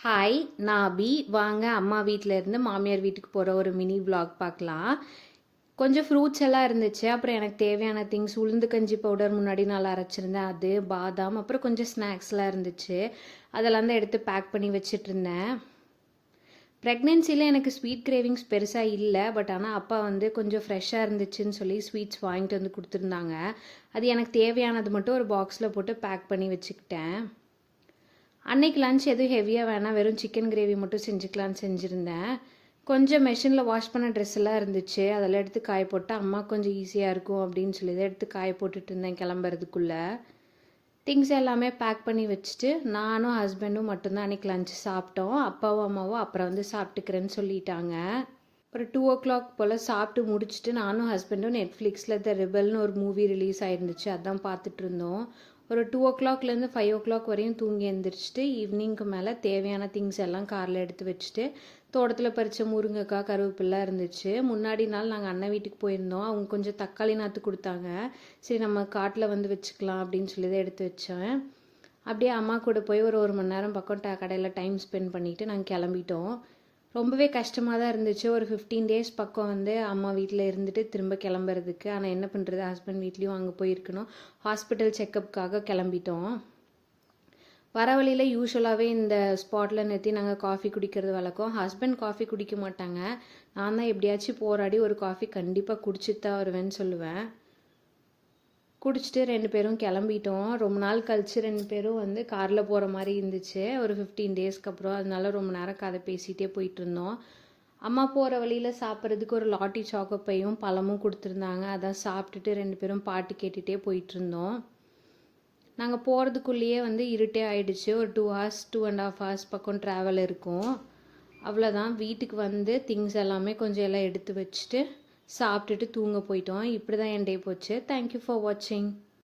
Hi, நான் அபி. வாங்க அம்மா வீட்டில் இருந்து மாமியார் வீட்டுக்கு போகிற ஒரு மினி vlog பார்க்கலாம். கொஞ்சம் ஃப்ரூட்ஸ் எல்லாம் இருந்துச்சு. அப்புறம் எனக்கு தேவையான திங்ஸ் உளுந்து கஞ்சி பவுடர் முன்னாடி நாள் அரைச்சிருந்தேன். அது பாதாம், அப்புறம் கொஞ்சம் ஸ்நாக்ஸ்லாம் இருந்துச்சு. அதெல்லாம் தான் எடுத்து பேக் பண்ணி வச்சிட்டு இருந்தேன். ப்ரெக்னென்சியில் எனக்கு ஸ்வீட் கிரேவிங்ஸ் பெருசாக இல்லை. பட் ஆனால் அப்பா வந்து கொஞ்சம் ஃப்ரெஷ்ஷாக இருந்துச்சுன்னு சொல்லி ஸ்வீட்ஸ் வாங்கிட்டு வந்து கொடுத்துருந்தாங்க. அது எனக்கு தேவையானது மட்டும் ஒரு பாக்ஸில் போட்டு பேக் பண்ணி வச்சுக்கிட்டேன். அன்னைக்கு லஞ்ச் எதுவும் ஹெவியாக வேணாம், வெறும் சிக்கன் கிரேவி மட்டும் செஞ்சுக்கலான்னு செஞ்சுருந்தேன். கொஞ்சம் மெஷினில் வாஷ் பண்ண ட்ரெஸ் எல்லாம் இருந்துச்சு. அதெல்லாம் எடுத்து காய போட்டால் அம்மா கொஞ்சம் ஈஸியாக இருக்கும் அப்படின்னு சொல்லி தான் எடுத்து காய போட்டுட்டு இருந்தேன் கிளம்புறதுக்குள்ளே. திங்ஸ் எல்லாமே பேக் பண்ணி வச்சுட்டு நானும் ஹஸ்பண்டும் மட்டும்தான் அன்றைக்கி லஞ்ச் சாப்பிட்டோம். அப்பாவும் அம்மாவும் அப்புறம் வந்து சாப்பிட்டுக்கிறேன்னு சொல்லிட்டாங்க. ஒரு 2 o'clock போல் சாப்பிட்டு முடிச்சுட்டு நானும் ஹஸ்பண்டும் நெட்ஃப்ளிக்ஸில் த ரிபல்னு ஒரு மூவி ரிலீஸ் ஆயிருந்துச்சு. அதான் பார்த்துட்டு இருந்தோம். ஒரு 2 o'clockலேருந்து 5 o'clock வரையும் தூங்கி எழுந்திரிச்சிட்டு ஈவினிங்க்கு மேலே தேவையான திங்ஸ் எல்லாம் காரில் எடுத்து வச்சுட்டு தோட்டத்தில் பறித்த முருங்கைக்காய் கருவேப்பிலை இருந்துச்சு. முன்னாடி நாள் நாங்கள் அண்ணன் வீட்டுக்கு போயிருந்தோம். அவங்க கொஞ்சம் தக்காளி நாற்று கொடுத்தாங்க. சரி நம்ம காட்டில் வந்து வச்சுக்கலாம் அப்படின்னு சொல்லி தான் எடுத்து வச்சேன். அப்படியே அம்மா கூட போய் ஒரு மணி நேரம் பக்கம் கடையில் டைம் ஸ்பெண்ட் பண்ணிவிட்டு நாங்கள் கிளம்பிட்டோம். ரொம்பவே கஷ்டமாக தான் இருந்துச்சு. ஒரு 15 days பக்கம் வந்து அம்மா வீட்டில் இருந்துட்டு திரும்ப கிளம்புறதுக்கு. ஆனால் என்ன பண்ணுறது, ஹஸ்பண்ட் வீட்லேயும் அங்கே போயிருக்கணும். ஹாஸ்பிட்டல் செக்கப்புக்காக கிளம்பிட்டோம். வர வழியில் யூஸ்வலாகவே இந்த ஸ்பாட்டில் நிறுத்தி நாங்கள் காஃபி குடிக்கிறது வழக்கம். ஹஸ்பண்ட் காஃபி குடிக்க மாட்டாங்க. நான் தான் எப்படியாச்சும் போராடி ஒரு காஃபி கண்டிப்பாக குடிச்சிட்டு தான் வருவேன்னு சொல்லுவேன். குடிச்சிட்டு 2 பேரும் கிளம்பிட்டோம். ரொம்ப நாள் கழித்து 2 பேரும் வந்து காரில் போகிற மாதிரி இருந்துச்சு. ஒரு 15 daysக்கு அப்புறம். அதனால ரொம்ப நேரம் கதை பேசிகிட்டே போயிட்டு இருந்தோம். அம்மா போகிற வழியில் சாப்பிட்றதுக்கு ஒரு லாட்டி சாக்கோப்பையும் பழமும் கொடுத்துருந்தாங்க. அதான் சாப்பிட்டுட்டு 2 பேரும் பாட்டு கேட்டுகிட்டே போயிட்டு இருந்தோம். நாங்கள் போகிறதுக்குள்ளேயே வந்து இருட்டே ஆயிடுச்சு. ஒரு 2 hours 2.5 hours பக்கம் ட்ராவல் இருக்கும். அவ்வளோதான். வீட்டுக்கு வந்து திங்ஸ் எல்லாமே கொஞ்சம் எல்லாம் எடுத்து வச்சுட்டு சாப்பிட்டுட்டு தூங்க போயிட்டோம். இப்படி தான் என் டே போச்சு. தேங்க்யூ ஃபார் வாட்சிங்.